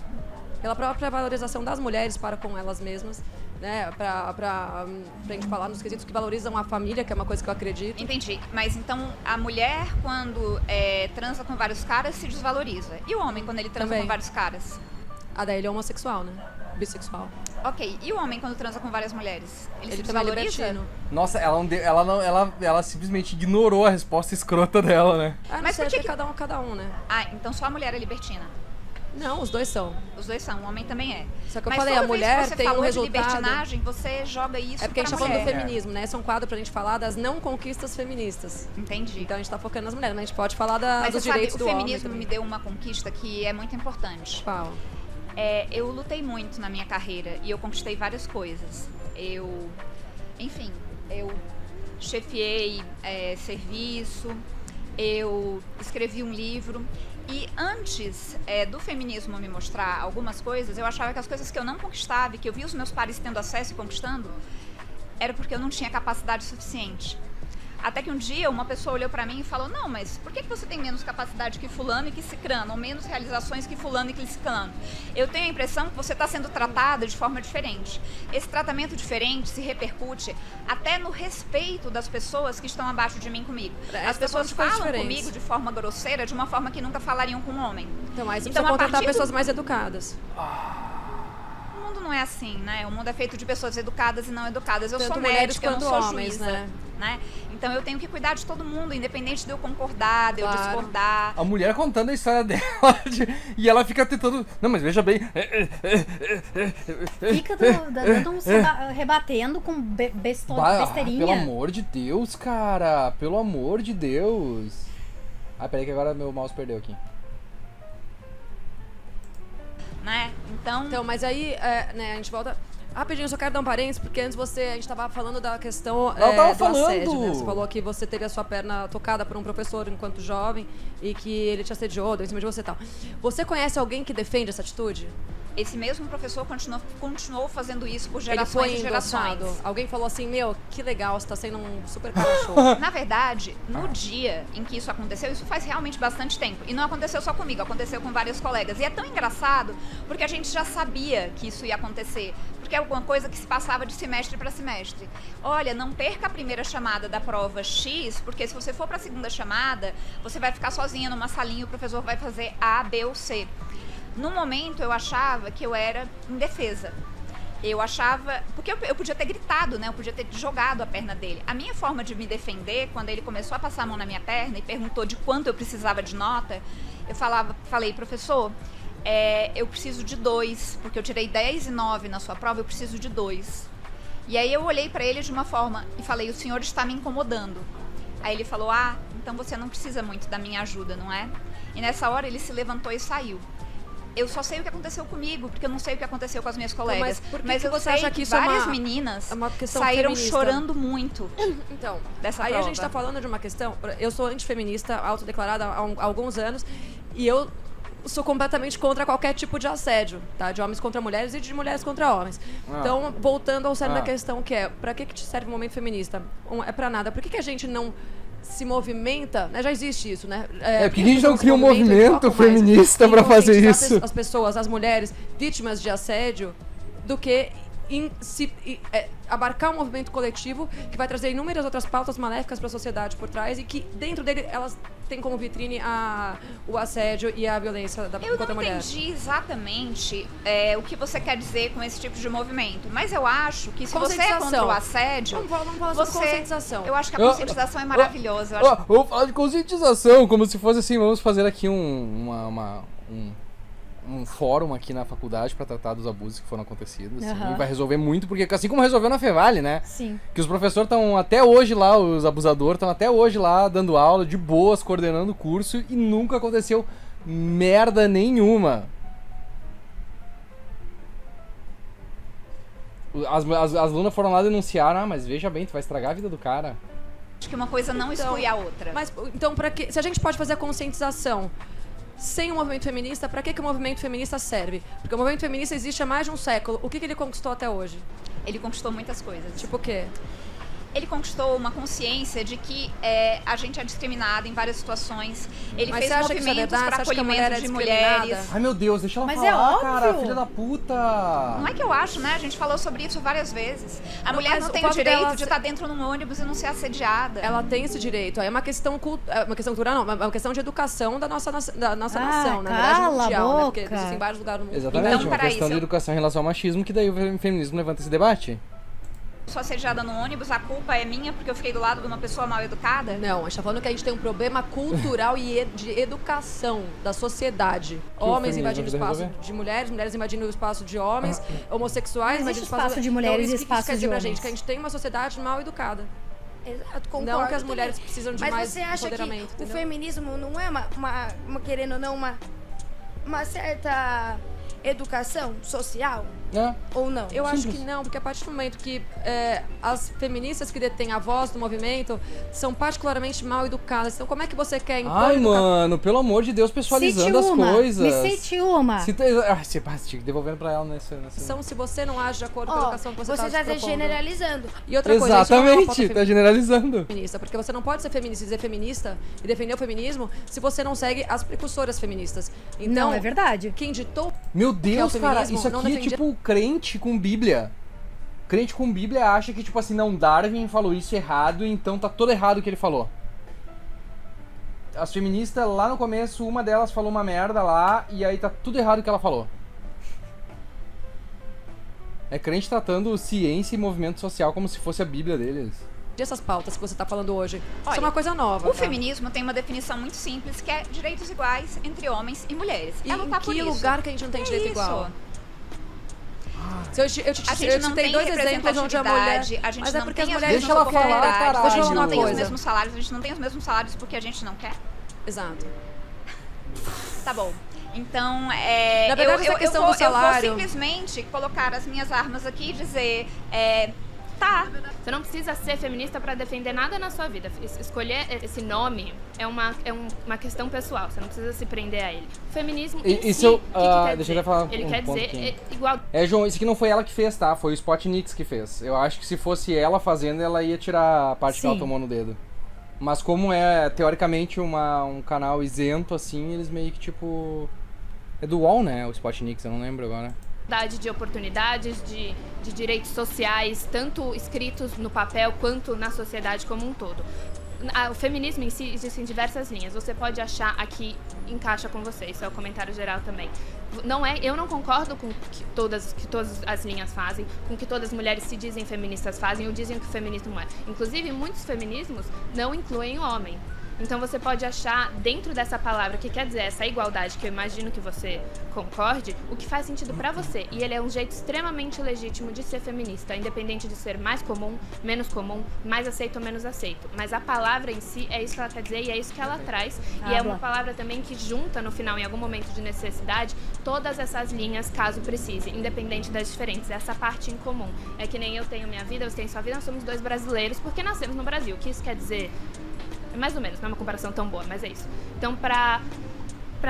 Pela própria valorização das mulheres para com elas mesmas, né? Pra gente falar nos quesitos que valorizam a família, que é uma coisa que eu acredito. Entendi. Mas então a mulher, quando transa com vários caras, se desvaloriza. E o homem, quando ele transa Também. com vários caras? Daí ele é homossexual, né? Bissexual. Ok. E o homem, quando transa com várias mulheres? Ele se também é desvaloriza? libertino. Nossa, ela simplesmente ignorou a resposta escrota dela, né? Mas Mas por por que que cada um, né? Então só a mulher é libertina. Não, os dois são. Os dois são, o homem também é. Só que eu Mas falei, toda a vez mulher que você tem falou um resultado... de libertinagem, você joga isso É porque a gente pra tá falando do mulher. feminismo, né? Esse é um quadro pra gente falar das não conquistas feministas. Entendi. Então a gente tá focando nas mulheres, mas a gente pode falar Mas dos você sabe, direitos o do homem feminismo também. me deu uma conquista que é muito importante. Qual? Eu lutei muito na minha carreira e eu conquistei várias coisas. Eu chefiei serviço, eu escrevi um livro. E antes do feminismo me mostrar algumas coisas, eu achava que as coisas que eu não conquistava e que eu via os meus pares tendo acesso e conquistando, era porque eu não tinha capacidade suficiente. Até que um dia uma pessoa olhou pra mim e falou: não, mas por que você tem menos capacidade que fulano e que ciclano, ou menos realizações que fulano e que ciclano? Eu tenho a impressão que você está sendo tratada de forma diferente. Esse tratamento diferente se repercute até no respeito das pessoas que estão abaixo de mim comigo. As pessoas falam comigo de forma grosseira, de uma forma que nunca falariam com um homem. Então, mas Então, precisa a contratar partir do- pessoas mais educadas. O mundo não é assim, né? O mundo é feito de pessoas educadas e não educadas. Eu Tanto sou mulheres médica, eu não quanto sou homens, juíza, né? Então eu tenho que cuidar de todo mundo, independente de eu concordar, de eu Claro. discordar. A mulher contando a história dela e ela fica tentando... Não, mas veja bem... Fica dando uns rebatendo com besteirinha. Pelo amor de Deus, cara. Pelo amor de Deus. Peraí que agora meu mouse perdeu aqui. Né? Então, mas aí, né, a gente volta... Rapidinho, eu só quero dar um parênteses, porque antes a gente tava falando da questão tava do falando. assédio, né? Você falou que você teve a sua perna tocada por um professor enquanto jovem e que ele te assediou, deu em cima de você e tal. Você conhece alguém que defende essa atitude? Esse mesmo professor continuou fazendo isso por Ele gerações foi e gerações. endossado. Alguém falou assim, meu, que legal, você tá sendo um super cara-show. Na verdade, no dia em que isso aconteceu, isso faz realmente bastante tempo. E não aconteceu só comigo, aconteceu com vários colegas. E é tão engraçado porque a gente já sabia que isso ia acontecer. Porque é alguma coisa que se passava de semestre para semestre. Olha, não perca a primeira chamada da prova X, porque se você for para a segunda chamada, você vai ficar sozinha numa salinha e o professor vai fazer A, B ou C. No momento, eu achava que eu era indefesa. Eu achava... Porque eu podia ter gritado, né? Eu podia ter jogado a perna dele. A minha forma de me defender, quando ele começou a passar a mão na minha perna e perguntou de quanto eu precisava de nota, eu falei, professor, eu preciso de 2, porque eu tirei 10 e 9 na sua prova, eu preciso de 2. E aí eu olhei pra ele de uma forma e falei, o senhor está me incomodando. Aí ele falou, então você não precisa muito da minha ajuda, não é? E nessa hora ele se levantou e saiu. Eu só sei o que aconteceu comigo, porque eu não sei o que aconteceu com as minhas colegas. Mas eu você sei acha que isso é várias meninas saíram chorando muito. Então, dessa aí prova. a gente tá falando de uma questão... Eu sou antifeminista, autodeclarada há alguns anos, e eu sou completamente contra qualquer tipo de assédio, tá? De homens contra mulheres e de mulheres contra homens. Então, voltando ao cerne da questão, que é, pra que te serve o movimento feminista? É pra nada. Por que a gente não se movimenta, né? Já existe isso, né? Por que a gente não cria um movimento feminista pra fazer isso? As pessoas, as mulheres vítimas de assédio, do que abarcar um movimento coletivo que vai trazer inúmeras outras pautas maléficas para a sociedade por trás e que dentro dele elas têm como vitrine o assédio e a violência contra a mulher. Eu não entendi exatamente o que você quer dizer com esse tipo de movimento, mas eu acho que se você é contra o assédio... Vamos falar sobre conscientização. Eu acho que a conscientização é maravilhosa. Vamos falar de conscientização, como se fosse assim, vamos fazer aqui um fórum aqui na faculdade pra tratar dos abusos que foram acontecidos. Assim, e vai resolver muito, porque assim como resolveu na Fevale, né? Sim. Que os professores estão até hoje lá, os abusadores estão até hoje lá dando aula de boas, coordenando o curso e nunca aconteceu merda nenhuma. As alunas foram lá denunciar, mas veja bem, tu vai estragar a vida do cara. Acho que uma coisa não exclui a outra. Mas então, se a gente pode fazer a conscientização sem o movimento feminista, para que o movimento feminista serve? Porque o movimento feminista existe há mais de um século. O que ele conquistou até hoje? Ele conquistou muitas coisas. Tipo o quê? Ele conquistou uma consciência de que a gente é discriminada em várias situações. Ele Mas fez movimentos para acolhimento de mulheres. Ai, meu Deus, deixa ela Mas falar, é óbvio. cara, filha da puta. Não é que eu acho, né? A gente falou sobre isso várias vezes. A mulher mas não o tem o fato direito dela de estar dentro de um ônibus e não ser assediada. Ela tem esse direito. É uma questão cultural, não, é uma questão de educação da nossa nação, na verdade cala mundial, a né? boca. Porque existem vários lugares no mundo. Exatamente, Então, uma para questão isso, de educação em relação ao machismo, que daí o feminismo levanta esse debate. Sou assediada no ônibus, a culpa é minha porque eu fiquei do lado de uma pessoa mal educada? Não, a gente tá falando que a gente tem um problema cultural e de educação da sociedade. Homens invadindo o espaço de mulheres, mulheres invadindo o espaço de homens, homossexuais Não invadindo existe o espaço espaço de mulheres então, e espaço isso quer de dizer pra homens. gente que a gente tem uma sociedade mal educada. Exato, concordo. Não que as também. mulheres precisam de Mas mais você acha que empoderamento, o entendeu? feminismo não é querendo ou não, uma certa educação social? Ou não? Eu acho que não, porque a partir do momento que as feministas que detêm a voz do movimento são particularmente mal educadas. Então, como é que você quer impor Ai, mano, pelo amor de Deus, pessoalizando as coisas. Me cite uma. Você tinha que devolvendo pra ela nessa... Se você não age de acordo com a educação que você você está está generalizando. E outra coisa, isso não é uma pauta Exatamente, tá generalizando. feminista, porque você não pode ser feminista e dizer feminista e defender o feminismo se você não segue as precursoras feministas. Então, Não, é verdade. quem ditou Meu Deus, que é o cara, feminismo isso não aqui é defendia- tipo crente com Bíblia. Crente com Bíblia acha que, tipo assim, não, Darwin falou isso errado, então tá todo errado o que ele falou. As feministas, lá no começo, uma delas falou uma merda lá, e aí tá tudo errado o que ela falou. É crente tratando ciência e movimento social como se fosse a Bíblia deles. essas pautas que você está falando hoje. Isso Olha, é uma coisa nova. O tá? feminismo tem uma definição muito simples, que é direitos iguais entre homens e mulheres. E É lutar em por que isso. lugar que a gente não tem direito isso. igual? Se eu A gente te não dei tem dois exemplos onde a mulher... representatividade, a gente Mas é não porque tem as as mulheres mesmas Deixa ela falar, oportunidades, caralho. a gente Deixa eu falar não uma tem os coisa. mesmos salários, a gente não tem os mesmos salários porque a gente não quer. Exato. Tá bom. Então, Na verdade, essa questão do salário- eu vou simplesmente colocar as minhas armas aqui e dizer, tá, Você não precisa ser feminista para defender nada na sua vida. Escolher esse nome é uma questão pessoal. Você não precisa se prender a ele. O feminismo em Isso si, eu- o que quer deixa eu dizer? falar Ele um quer ponto dizer aqui. igual. João, isso aqui não foi ela que fez, tá? Foi o Spotnix que fez. Eu acho que se fosse ela fazendo, ela ia tirar a parte que ela Sim. tomou no dedo. Mas como é, teoricamente, um canal isento, assim, eles meio que, tipo... É do UOL, né? O Spotnix, eu não lembro agora. De oportunidades, de direitos sociais, tanto escritos no papel quanto na sociedade como um todo. O feminismo em si existe em diversas linhas. Você pode achar aqui encaixa com você, isso é o comentário geral também. Eu não concordo com que todas as linhas fazem, com que todas as mulheres se dizem feministas fazem ou dizem que o feminismo é. Inclusive, muitos feminismos não incluem o homem. Então você pode achar dentro dessa palavra, que quer dizer essa igualdade, que eu imagino que você concorde, o que faz sentido pra você. E ele é um jeito extremamente legítimo de ser feminista, independente de ser mais comum, menos comum, mais aceito ou menos aceito. Mas a palavra em si é isso que ela quer dizer e é isso que ela traz. E é uma palavra também que junta no final, em algum momento de necessidade, todas essas linhas, caso precise, independente das diferentes. Essa parte em comum. É que nem eu tenho minha vida, você tem sua vida, nós somos dois brasileiros porque nascemos no Brasil. O que isso quer dizer? Mais ou menos, não é uma comparação tão boa, mas é isso. Então, pra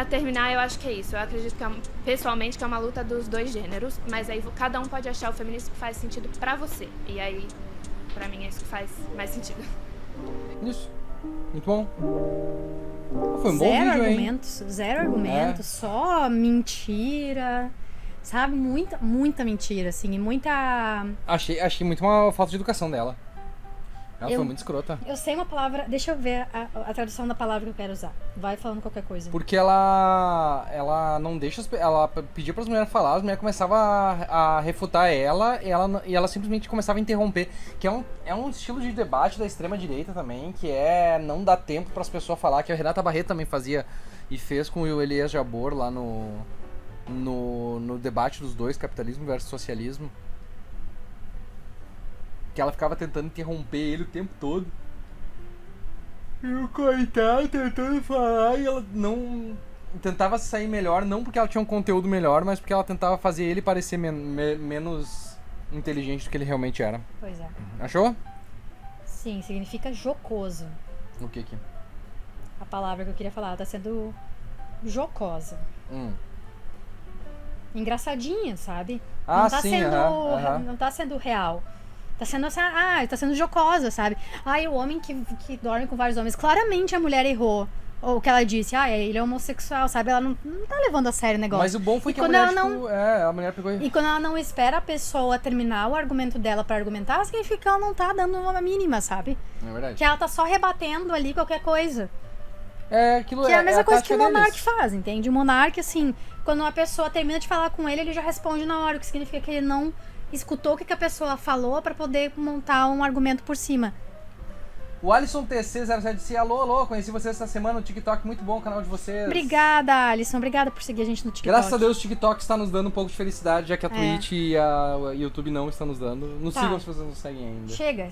terminar, eu acho que é isso. Eu acredito que, pessoalmente, que é uma luta dos dois gêneros, mas aí cada um pode achar o feminismo que faz sentido pra você. E aí, pra mim, é isso que faz mais sentido. Isso. Muito bom. Foi um bom vídeo, hein? Zero argumentos, só mentira, sabe? Muita mentira, assim, e muita... Achei muito uma falta de educação dela. Ela foi muito escrota. Eu sei uma palavra, deixa eu ver a tradução da palavra que eu quero usar. Vai falando qualquer coisa. Porque ela não deixa... Ela pedia para as mulheres falar, as mulheres começavam a refutar ela e ela simplesmente começava a interromper. Que é um estilo de debate da extrema-direita também, que é não dar tempo para as pessoas falar, que a Renata Barreto também fazia e fez com o Elias Jabor lá no debate dos dois, capitalismo versus socialismo. Que ela ficava tentando interromper ele o tempo todo. E o coitado tentando falar e ela não... Tentava sair melhor, não porque ela tinha um conteúdo melhor, mas porque ela tentava fazer ele parecer menos inteligente do que ele realmente era. Pois é. Achou? Sim, significa jocoso. O que que? A palavra que eu queria falar, ela tá sendo jocosa. Engraçadinha, sabe? Ah, não tá sim, sendo, não tá sendo real. Tá sendo assim, tá sendo jocosa, sabe? O homem que dorme com vários homens. Claramente a mulher errou. Ou o que ela disse, ele é homossexual, sabe? Ela não tá levando a sério o negócio. Mas o bom foi que a mulher pegou... E quando ela não espera a pessoa terminar o argumento dela pra argumentar, significa que ela não tá dando uma mínima, sabe? É verdade. Que ela tá só rebatendo ali qualquer coisa. Aquilo que é a mesma coisa que o Monark faz, entende? O Monark, assim, quando uma pessoa termina de falar com ele já responde na hora, o que significa que ele não escutou o que a pessoa falou pra poder montar um argumento por cima. O Alisson TC07 disse, alô, conheci vocês essa semana no TikTok, muito bom o canal de vocês. Obrigada, Alisson, obrigada por seguir a gente no TikTok. Graças a Deus o TikTok está nos dando um pouco de felicidade, já que a Twitch e a YouTube não estão nos dando. Nos sigam se vocês não seguem ainda. Chega.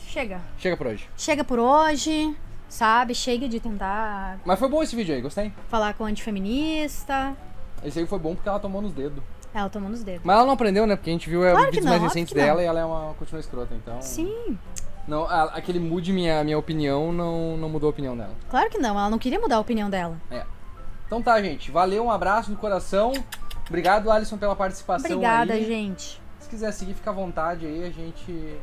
Chega por hoje. Chega por hoje, sabe? Chega de tentar... Mas foi bom esse vídeo aí, gostei. Falar com antifeminista. Esse aí foi bom porque ela tomou nos dedos. Ela tomou nos dedos. Mas ela não aprendeu, né? Porque a gente viu vídeos mais recentes dela e ela continua escrota, então... Sim. Não, aquele mude minha opinião não mudou a opinião dela. Claro que não, ela não queria mudar a opinião dela. Então tá, gente. Valeu, um abraço no coração. Obrigado, Alisson, pela participação. Obrigada, gente. Se quiser seguir, fica à vontade aí, a gente...